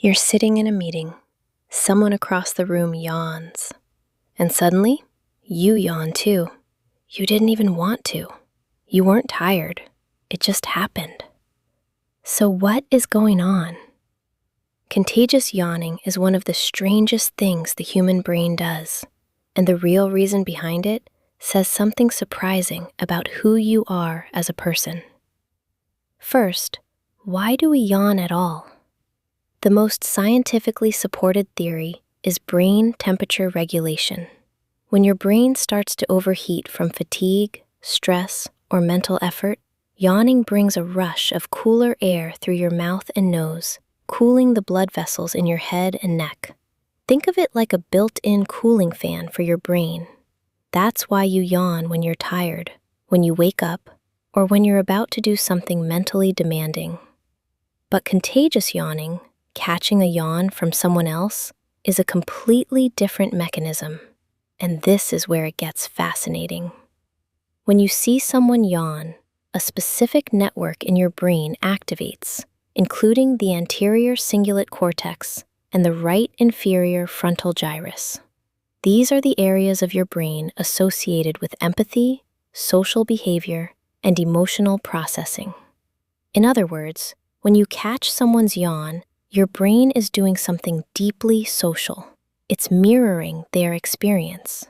You're sitting in a meeting. Someone across the room yawns. And suddenly, you yawn too. You didn't even want to. You weren't tired. It just happened. So what is going on? Contagious yawning is one of the strangest things the human brain does, and the real reason behind it says something surprising about who you are as a person. First, why do we yawn at all? The most scientifically supported theory is brain temperature regulation. When your brain starts to overheat from fatigue, stress, or mental effort, yawning brings a rush of cooler air through your mouth and nose, cooling the blood vessels in your head and neck. Think of it like a built-in cooling fan for your brain. That's why you yawn when you're tired, when you wake up, or when you're about to do something mentally demanding. But contagious yawning, catching a yawn from someone else, is a completely different mechanism, and this is where it gets fascinating. When you see someone yawn, a specific network in your brain activates, including the anterior cingulate cortex and the right inferior frontal gyrus. These are the areas of your brain associated with empathy, social behavior, and emotional processing. In other words, when you catch someone's yawn, your brain is doing something deeply social. It's mirroring their experience.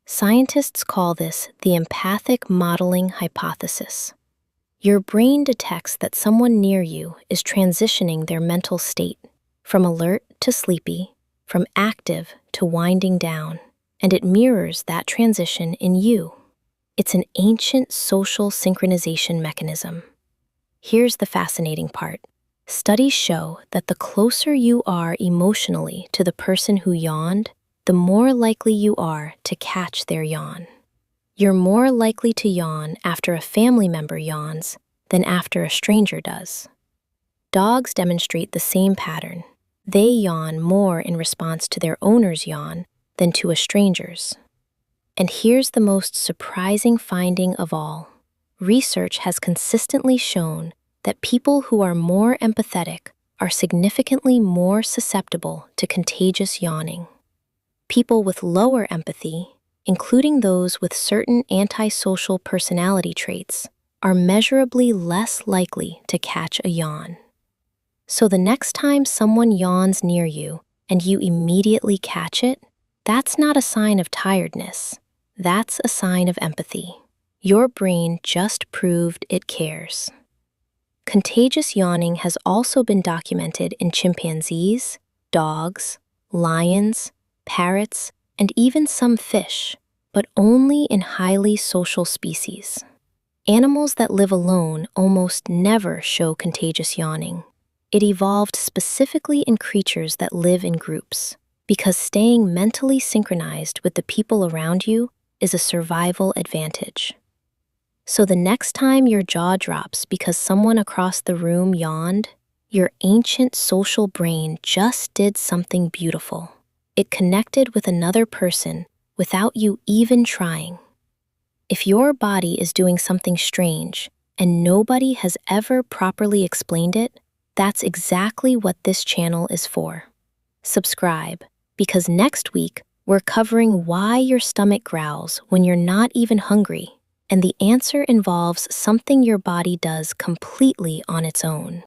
Scientists call this the empathic modeling hypothesis. Your brain detects that someone near you is transitioning their mental state from alert to sleepy, from active to winding down, and it mirrors that transition in you. It's an ancient social synchronization mechanism. Here's the fascinating part. Studies show that the closer you are emotionally to the person who yawned, the more likely you are to catch their yawn. You're more likely to yawn after a family member yawns than after a stranger does. Dogs demonstrate the same pattern. They yawn more in response to their owner's yawn than to a stranger's. And here's the most surprising finding of all. Research has consistently shown that people who are more empathetic are significantly more susceptible to contagious yawning. People with lower empathy, including those with certain antisocial personality traits, are measurably less likely to catch a yawn. So the next time someone yawns near you and you immediately catch it, that's not a sign of tiredness. That's a sign of empathy. Your brain just proved it cares. Contagious yawning has also been documented in chimpanzees, dogs, lions, parrots, and even some fish, but only in highly social species. Animals that live alone almost never show contagious yawning. It evolved specifically in creatures that live in groups, because staying mentally synchronized with the people around you is a survival advantage. So the next time your jaw drops because someone across the room yawned, your ancient social brain just did something beautiful. It connected with another person without you even trying. If your body is doing something strange and nobody has ever properly explained it, that's exactly what this channel is for. Subscribe, because next week we're covering why your stomach growls when you're not even hungry, and the answer involves something your body does completely on its own.